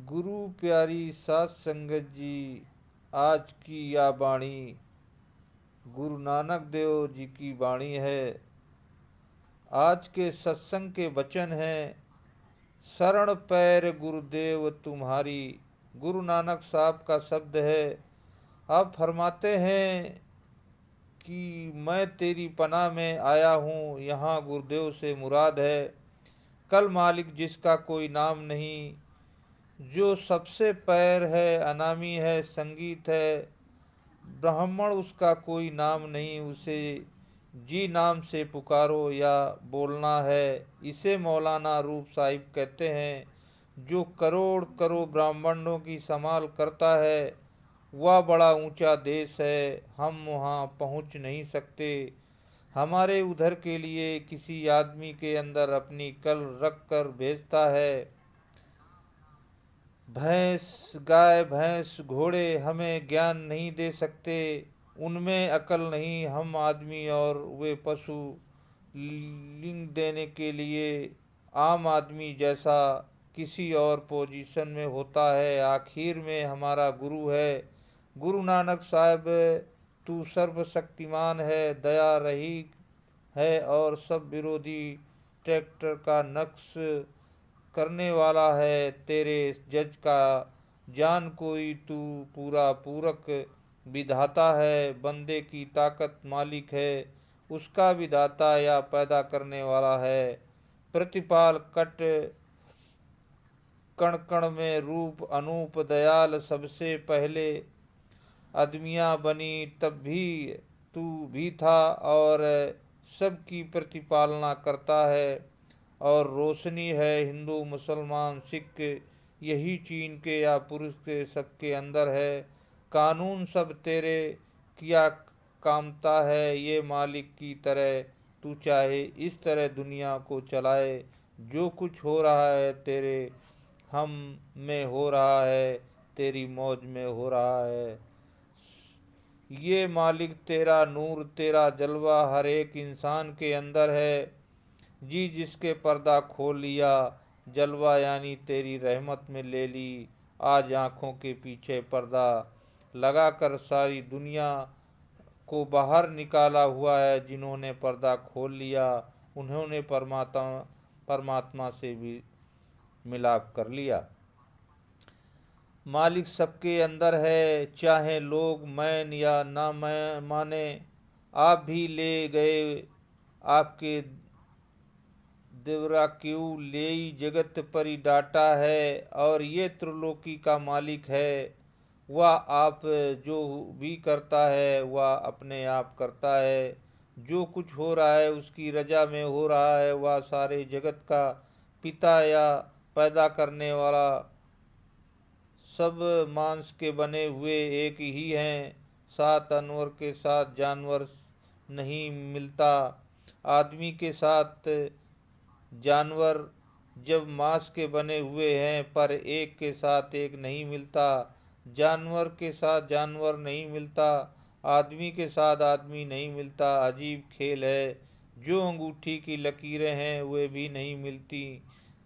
गुरु प्यारी सात संगत जी, आज की या वाणी गुरु नानक देव जी की वाणी है। आज के सत्संग के वचन हैं, शरण पैर गुरुदेव तुम्हारी। गुरु नानक साहब का शब्द है। आप फरमाते हैं कि मैं तेरी पनाह में आया हूँ। यहाँ गुरुदेव से मुराद है कल मालिक जिसका कोई नाम नहीं, जो सबसे पैर है, अनामी है, संगीत है, ब्राह्मण उसका कोई नाम नहीं, उसे जी नाम से पुकारो या बोलना है। इसे मौलाना रूप साहिब कहते हैं। जो करोड़ करोड़ ब्राह्मणों की संभाल करता है, वह बड़ा ऊंचा देश है। हम वहाँ पहुँच नहीं सकते। हमारे उधर के लिए किसी आदमी के अंदर अपनी कल रख कर भेजता है। भैंस, गाय, भैंस, घोड़े हमें ज्ञान नहीं दे सकते, उनमें अकल नहीं। हम आदमी और वे पशु लिंग देने के लिए आम आदमी जैसा किसी और पोजीशन में होता है। आखिर में हमारा गुरु है गुरु नानक साहब। तू सर्वशक्तिमान है, दया रही है और सब विरोधी ट्रैक्टर का नक्श करने वाला है। तेरे जज का जान कोई, तू पूरा पूरक विधाता है। बंदे की ताकत मालिक है, उसका विधाता या पैदा करने वाला है। प्रतिपाल कट कण कण में रूप अनूप दयाल, सबसे पहले आदमियाँ बनी तब भी तू भी था और सबकी प्रतिपालना करता है। और रोशनी है हिंदू मुसलमान सिख यही चीन के या पुरुष के सबके अंदर है। कानून सब तेरे किया कामता है। ये मालिक की तरह तू चाहे इस तरह दुनिया को चलाए। जो कुछ हो रहा है तेरे हम में हो रहा है, तेरी मौज में हो रहा है। ये मालिक तेरा नूर, तेरा जलवा हर एक इंसान के अंदर है। जी जिसके पर्दा खोल लिया, जलवा यानी तेरी रहमत में ले ली। आज आँखों के पीछे पर्दा लगाकर सारी दुनिया को बाहर निकाला हुआ है। जिन्होंने पर्दा खोल लिया उन्होंने परमात्मा से भी मिलाप कर लिया। मालिक सबके अंदर है, चाहे लोग मैन या ना मैं माने। आप भी ले गए आपके देवरा क्यों लेई जगत परि डाटा है। और ये त्रिलोकी का मालिक है। वह आप जो भी करता है वह अपने आप करता है। जो कुछ हो रहा है उसकी रजा में हो रहा है। वह सारे जगत का पिता या पैदा करने वाला। सब मांस के बने हुए एक ही हैं। सात अनवर के साथ जानवर नहीं मिलता। आदमी के साथ जानवर जब मांस के बने हुए हैं पर एक के साथ एक नहीं मिलता। जानवर के साथ जानवर नहीं मिलता, आदमी के साथ आदमी नहीं मिलता। अजीब खेल है। जो अंगूठी की लकीरें हैं वे भी नहीं मिलती।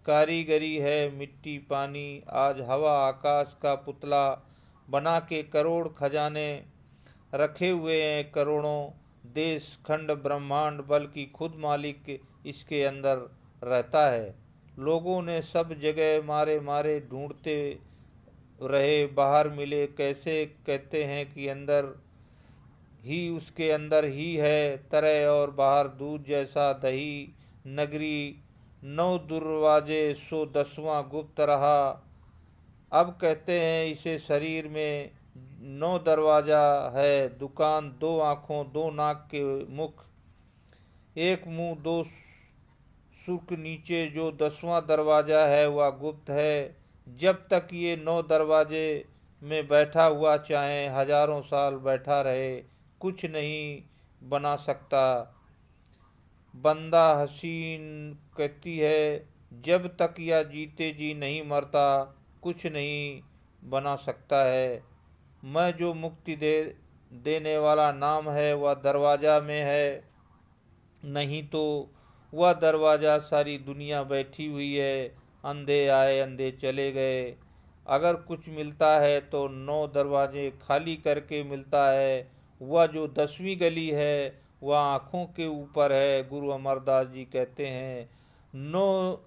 कारीगरी है मिट्टी पानी। आज हवा आकाश का पुतला बना के करोड़ खजाने रखे हुए हैं। करोड़ों देश खंड ब्रह्मांड, बल्कि खुद मालिक इसके अंदर रहता है। लोगों ने सब जगह मारे मारे ढूंढते रहे, बाहर मिले कैसे। कहते हैं कि अंदर ही उसके अंदर ही है। तरह और बाहर दूध जैसा दही। नगरी 9 दरवाजे सो 10वां गुप्त रहा। अब कहते हैं इसे शरीर में 9 दरवाजा है। दुकान 2 आँखों 2 नाक के मुख, एक मुंह 2 सुर्ख नीचे। जो 10वां दरवाजा है वह गुप्त है। जब तक ये 9 दरवाजे में बैठा हुआ चाहे हजारों साल बैठा रहे, कुछ नहीं बना सकता। बंदा हसीन कहती है जब तक यह जीते जी नहीं मरता, कुछ नहीं बना सकता है। मैं जो मुक्ति देने वाला नाम है वह दरवाजा में है। नहीं तो वह दरवाजा सारी दुनिया बैठी हुई है। अंधे आए अंधे चले गए। अगर कुछ मिलता है तो 9 दरवाजे खाली करके मिलता है। वह जो 10वीं गली है वह आँखों के ऊपर है। गुरु अमरदास जी कहते हैं, नो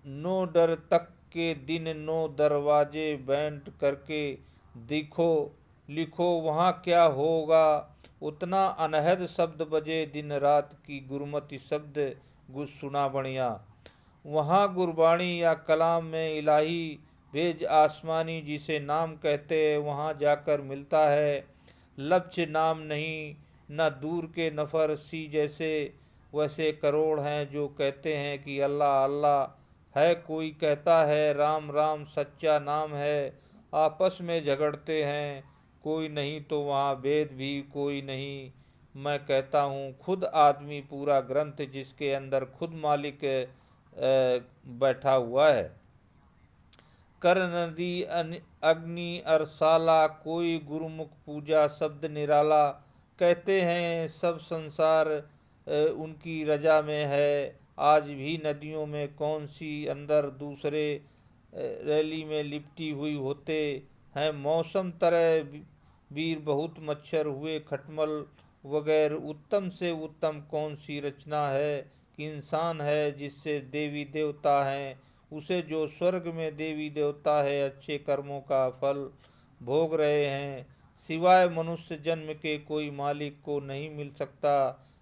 नो डर तक के दिन 9 दरवाजे बैंड करके देखो, लिखो वहाँ क्या होगा। उतना अनहद शब्द बजे दिन रात की गुरमति शब्द गुज सुना बढ़िया। वहाँ गुरबाणी या कलाम में इलाही भेज आसमानी जिसे नाम कहते हैं वहाँ जाकर मिलता है। लक्ष्य नाम नहीं न दूर के नफर सी जैसे, वैसे करोड़ हैं जो कहते हैं कि अल्लाह अल्लाह है। कोई कहता है राम राम सच्चा नाम है। आपस में झगड़ते हैं कोई नहीं तो वहाँ वेद भी कोई नहीं। मैं कहता हूँ खुद आदमी पूरा ग्रंथ जिसके अंदर खुद मालिक बैठा हुआ है। कर नदी अग्नि अरसाला, कोई गुरुमुख पूजा शब्द निराला। कहते हैं सब संसार उनकी रजा में है। आज भी नदियों में कौन सी अंदर दूसरे रैली में लिपटी हुई होते हैं। मौसम तरह वीर बहुत मच्छर हुए खटमल वगैरह। उत्तम से उत्तम कौन सी रचना है कि इंसान है जिससे देवी देवता हैं। उसे जो स्वर्ग में देवी देवता है अच्छे कर्मों का फल भोग रहे हैं। सिवाय मनुष्य जन्म के कोई मालिक को नहीं मिल सकता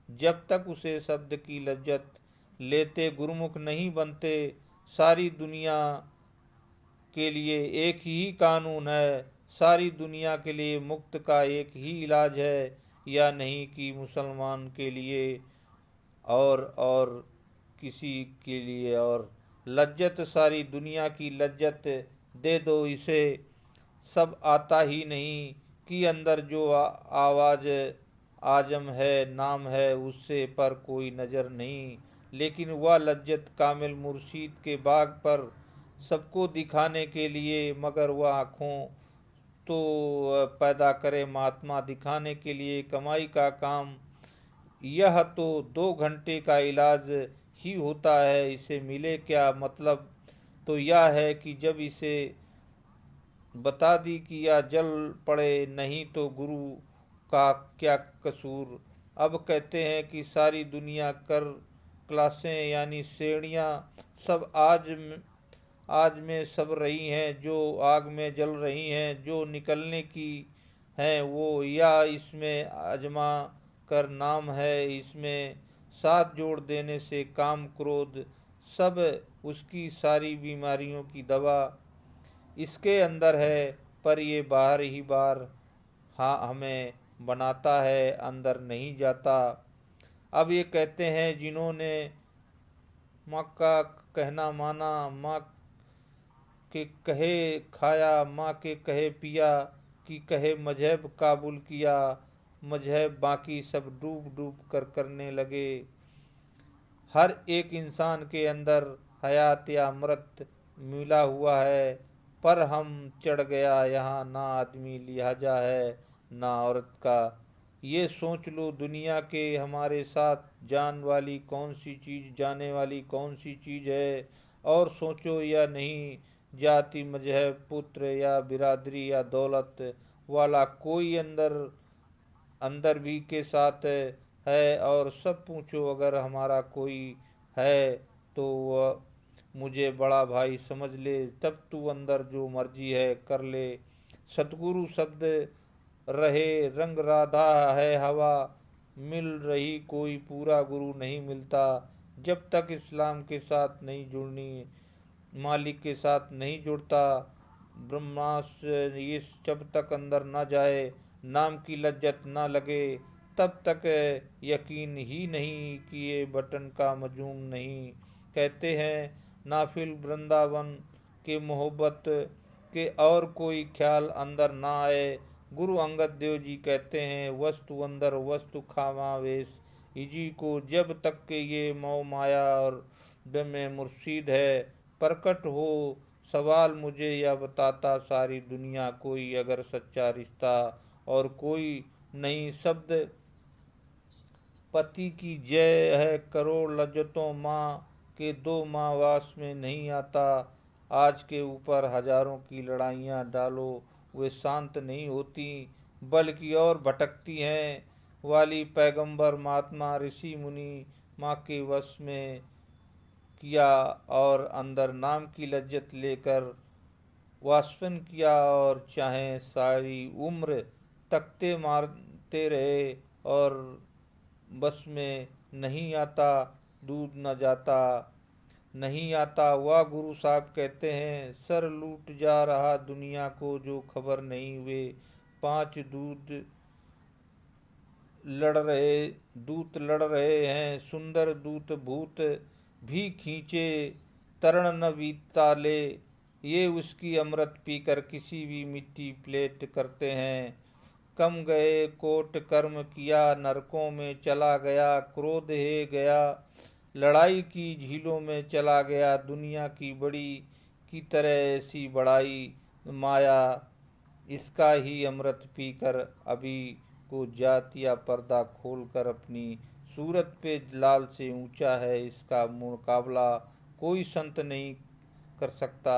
जब तक उसे शब्द की लज्जत लेते गुरुमुख नहीं बनते। सारी दुनिया के लिए एक ही कानून है, सारी दुनिया के लिए मुक्त का एक ही इलाज है, या नहीं कि मुसलमान के लिए और किसी के लिए और। लज्जत सारी दुनिया की लज्जत दे दो इसे, सब आता ही नहीं कि अंदर जो आवाज़ आजम है नाम है उससे पर कोई नज़र नहीं। लेकिन वह लज्जत कामिल मुर्शीद के बाग पर सबको दिखाने के लिए, मगर वह आँखों तो पैदा करे महात्मा दिखाने के लिए। कमाई का काम यह तो 2 घंटे का इलाज ही होता है, इसे मिले क्या मतलब तो यह है कि जब इसे बता दी कि या जल पड़े नहीं तो गुरु का क्या कसूर। अब कहते हैं कि सारी दुनिया कर क्लासें यानी श्रेणियाँ सब आज में सब रही हैं, जो आग में जल रही हैं, जो निकलने की हैं वो, या इसमें आजमा कर नाम है। इसमें साथ जोड़ देने से काम क्रोध सब उसकी सारी बीमारियों की दवा इसके अंदर है। पर ये बाहर ही बाहर हाँ हमें बनाता है, अंदर नहीं जाता। अब ये कहते हैं जिन्होंने माँ का कहना माना, माँ के कहे खाया, माँ के कहे पिया, कि कहे मजहब काबुल किया। मजहब बाकी सब डूब डूब कर करने लगे। हर एक इंसान के अंदर हयात या मृत मिला हुआ है, पर हम चढ़ गया यहाँ ना आदमी लिहाजा है ना औरत का। ये सोच लो दुनिया के हमारे साथ जान वाली कौन सी चीज़, जाने वाली कौन सी चीज़ है। और सोचो या नहीं, जाति मजहब पुत्र या बिरादरी या दौलत वाला कोई अंदर अंदर भी के साथ है। और सब पूछो अगर हमारा कोई है तो वह मुझे बड़ा भाई समझ ले, तब तू अंदर जो मर्जी है कर ले। सतगुरु शब्द रहे रंग राधा है हवा, मिल रही कोई पूरा गुरु नहीं मिलता। जब तक इस्लाम के साथ नहीं जुड़नी, मालिक के साथ नहीं जुड़ता, ब्रह्मास्त्र ये जब तक अंदर ना जाए, नाम की लज्जत ना लगे, तब तक यकीन ही नहीं कि ये बटन का मजूम नहीं। कहते हैं नाफिल वृंदावन के मोहब्बत के और कोई ख्याल अंदर ना आए। गुरु अंगद देव जी कहते हैं वस्तु अंदर वस्तु खामावेश इजी को, जब तक के ये मौ माया और में मुर्शीद है प्रकट हो। सवाल मुझे यह बताता सारी दुनिया कोई अगर सच्चा रिश्ता और कोई नहीं शब्द पति की जय है करोड़ लज्जतों माँ के दो माँ वास में नहीं आता। आज के ऊपर हजारों की लड़ाइयाँ डालो, वे शांत नहीं होती बल्कि और भटकती हैं। वाली पैगंबर महात्मा ऋषि मुनि माँ के वश में किया और अंदर नाम की लज्जत लेकर वाष्पन किया, और चाहे सारी उम्र तख्ते मारते रहे और बस में नहीं आता, दूध न जाता, नहीं आता। वह गुरु साहब कहते हैं, सर लूट जा रहा दुनिया को जो खबर नहीं, वे 5 दूत लड़ रहे हैं, सुंदर दूत भूत भी खींचे तरण न बीता ले। ये उसकी अमृत पीकर किसी भी मिट्टी प्लेट करते हैं। कम गए कोट कर्म किया, नरकों में चला गया, क्रोध है गया, लड़ाई की झीलों में चला गया। दुनिया की बड़ी की तरह ऐसी बड़ाई माया, इसका ही अमृत पीकर अभी को जात या पर्दा खोलकर अपनी सूरत पे लाल से ऊंचा है, इसका मुकाबला कोई संत नहीं कर सकता।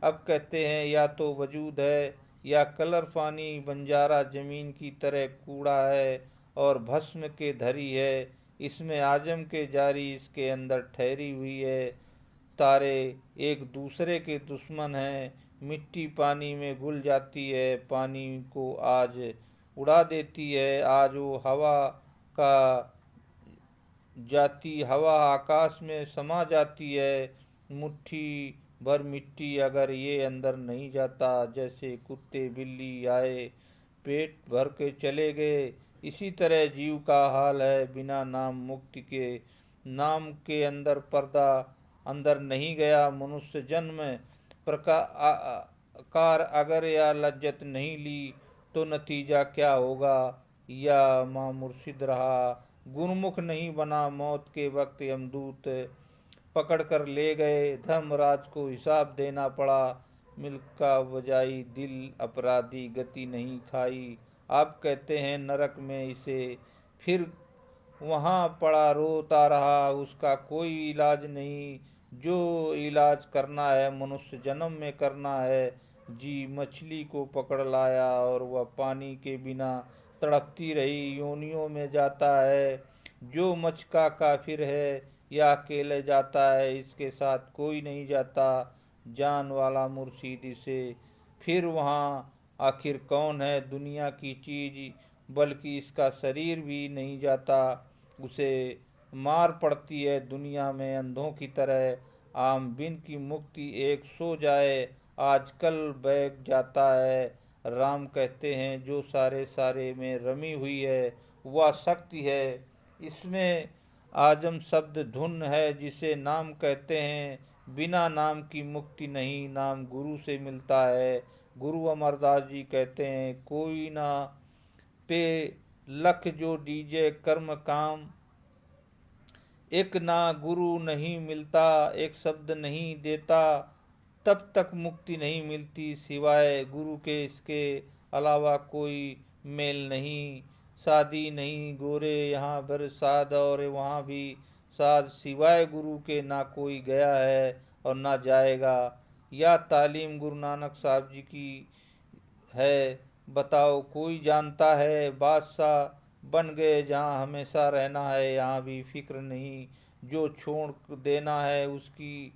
अब कहते हैं, या तो वजूद है या कलर फानी बंजारा जमीन की तरह कूड़ा है और भस्म के धरी है, इसमें आजम के जारी इसके अंदर ठहरी हुई है। तारे एक दूसरे के दुश्मन हैं, मिट्टी पानी में घुल जाती है, पानी को आज उड़ा देती है, आज वो हवा का जाती, हवा आकाश में समा जाती है। मुट्ठी भर मिट्टी अगर ये अंदर नहीं जाता, जैसे कुत्ते बिल्ली आए पेट भर के चले गए, इसी तरह जीव का हाल है। बिना नाम मुक्ति के, नाम के अंदर पर्दा अंदर नहीं गया, मनुष्य जन्म प्रकार अगर या लज्जत नहीं ली तो नतीजा क्या होगा। या माँ मुर्शिद रहा, गुरमुख नहीं बना, मौत के वक्त यमदूत पकड़ कर ले गए, धर्मराज को हिसाब देना पड़ा, मिल्का बजाई दिल अपराधी गति नहीं खाई। आप कहते हैं नरक में इसे, फिर वहाँ पड़ा रोता रहा, उसका कोई इलाज नहीं। जो इलाज करना है मनुष्य जन्म में करना है। जी मछली को पकड़ लाया और वह पानी के बिना तड़पती रही, योनियों में जाता है। जो मछ का काफिर है या अकेले जाता है, इसके साथ कोई नहीं जाता। जान वाला मुर्शिद इसे, फिर वहाँ आखिर कौन है दुनिया की चीज, बल्कि इसका शरीर भी नहीं जाता, उसे मार पड़ती है दुनिया में अंधों की तरह। आम बिन की मुक्ति एक सो जाए, आजकल बैग जाता है। राम कहते हैं, जो सारे सारे में रमी हुई है वह शक्ति है, इसमें आजम शब्द धुन है जिसे नाम कहते हैं। बिना नाम की मुक्ति नहीं, नाम गुरु से मिलता है। गुरु अमरदास जी कहते हैं, कोई ना पे लख जो डीजे कर्म काम, एक ना गुरु नहीं मिलता, एक शब्द नहीं देता, तब तक मुक्ति नहीं मिलती। सिवाय गुरु के इसके अलावा कोई मेल नहीं। शादी नहीं गोरे यहाँ भर साध, और वहाँ भी साध, सिवाय गुरु के ना कोई गया है और ना जाएगा। या तालीम गुरु नानक साहब जी की है, बताओ कोई जानता है। बादशाह बन गए जहाँ हमेशा रहना है, यहाँ भी फिक्र नहीं। जो छोड़ देना है उसकी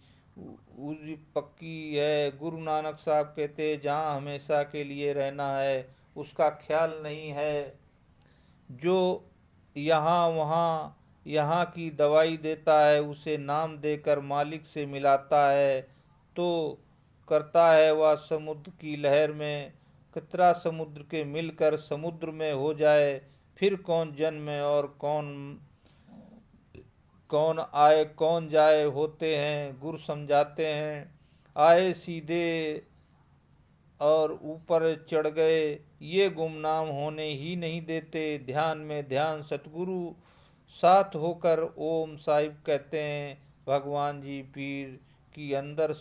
उसी पक्की है। गुरु नानक साहब कहते, जहाँ हमेशा के लिए रहना है उसका ख्याल नहीं है। जो यहाँ वहाँ यहाँ की दवाई देता है, उसे नाम देकर मालिक से मिलाता है, तो करता है वह समुद्र की लहर में। कतरा समुद्र के मिलकर समुद्र में हो जाए, फिर कौन जन्मे और कौन आए कौन जाए होते हैं। गुरु समझाते हैं, आए सीधे और ऊपर चढ़ गए, ये गुमनाम होने ही नहीं देते। ध्यान में ध्यान सतगुरु साथ होकर ओम साहिब कहते हैं। भगवान जी पीर की अंदर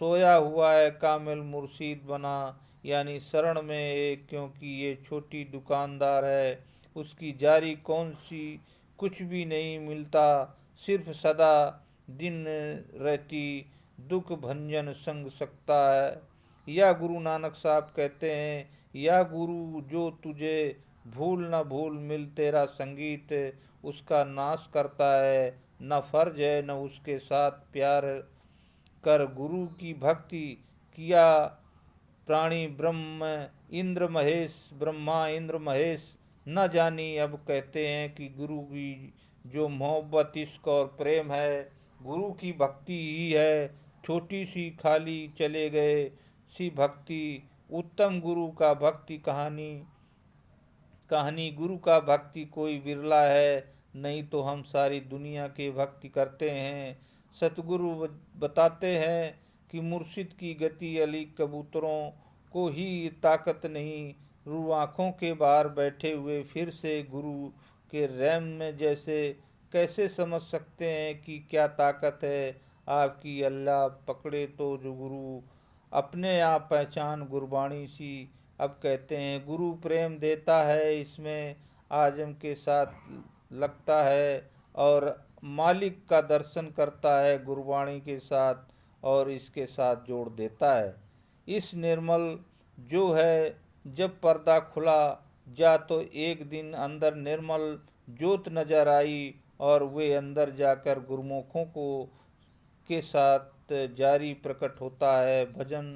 सोया हुआ है, कामिल मुर्शीद बना, यानी शरण में एक, क्योंकि ये छोटी दुकानदार है, उसकी जारी कौन सी कुछ भी नहीं मिलता, सिर्फ सदा दिन रहती दुख भंजन संग सकता है। या गुरु नानक साहब कहते हैं, या गुरु जो तुझे भूल न भूल मिल तेरा संगीत, उसका नाश करता है, न फर्ज है न उसके साथ प्यार कर। गुरु की भक्ति किया प्राणी ब्रह्म इंद्र महेश, ब्रह्मा इंद्र महेश न जानी। अब कहते हैं कि गुरु की जो मोहब्बत इश्क और प्रेम है, गुरु की भक्ति ही है। छोटी सी खाली चले गए सी भक्ति, उत्तम गुरु का भक्ति कहानी। कहानी गुरु का भक्ति कोई विरला है, नहीं तो हम सारी दुनिया के भक्ति करते हैं। सतगुरु बताते हैं कि मुर्शिद की गति अली कबूतरों को ही ताकत नहीं। रू आँखों के बाहर बैठे हुए फिर से गुरु के रैम में जैसे कैसे समझ सकते हैं कि क्या ताकत है आपकी। अल्लाह पकड़े तो जो गुरु अपने आप पहचान गुरबाणी सी। अब कहते हैं गुरु प्रेम देता है, इसमें आजम के साथ लगता है, और मालिक का दर्शन करता है गुरबाणी के साथ और इसके साथ जोड़ देता है। इस निर्मल जो है जब पर्दा खुला जा तो एक दिन अंदर निर्मल ज्योत नजर आई, और वे अंदर जाकर गुरुमुखों को के साथ जारी प्रकट होता है। भजन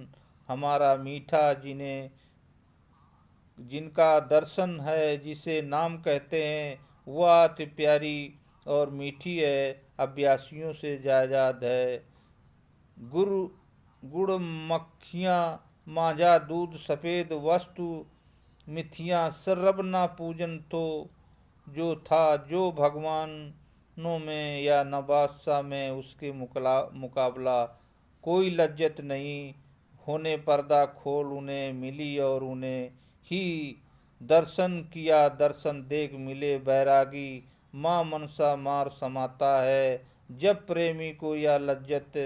हमारा मीठा जिन्हें जिनका दर्शन है, जिसे नाम कहते हैं, वह अति प्यारी और मीठी है, अभ्यासियों से जायजाद है। गुरु गुड़ मक्खियाँ मांझा दूध सफ़ेद वस्तु मिथियाँ, सर्रब ना पूजन तो जो था जो भगवानों में या नबादशाह में उसके मुकाबला कोई लज्जत नहीं। होने पर्दा खोल उन्हें मिली और उन्हें ही दर्शन किया, दर्शन देख मिले बैरागी। माँ मनसा मार समाता है, जब प्रेमी को या लज्जत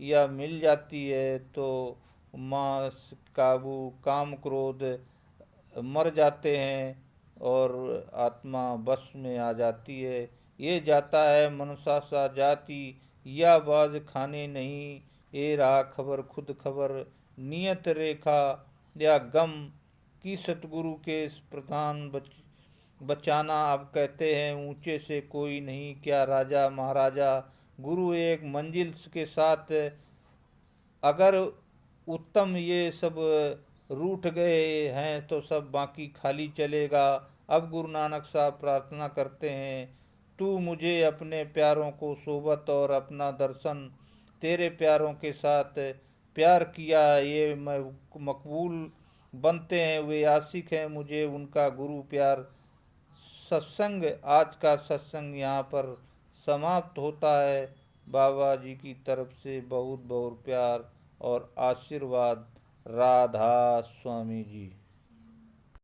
या मिल जाती है तो माँ काबू काम क्रोध मर जाते हैं और आत्मा बस में आ जाती है। ये जाता है मनसा सा जाती, या बाज खाने नहीं। ये रहा खबर खुद खबर, नियत रेखा या गम की सतगुरु के प्रधान बचाना। अब कहते हैं ऊंचे से कोई नहीं, क्या राजा महाराजा। गुरु एक मंजिल के साथ, अगर उत्तम ये सब रूठ गए हैं तो सब बाकी खाली चलेगा। अब गुरु नानक साहब प्रार्थना करते हैं, तू मुझे अपने प्यारों को सोबत और अपना दर्शन तेरे प्यारों के साथ प्यार किया, ये मकबूल बनते हैं, वे आशिक हैं मुझे उनका गुरु प्यार। सत्संग आज का सत्संग यहाँ पर समाप्त होता है। बाबा जी की तरफ से बहुत बहुत प्यार और आशीर्वाद। राधा स्वामी जी।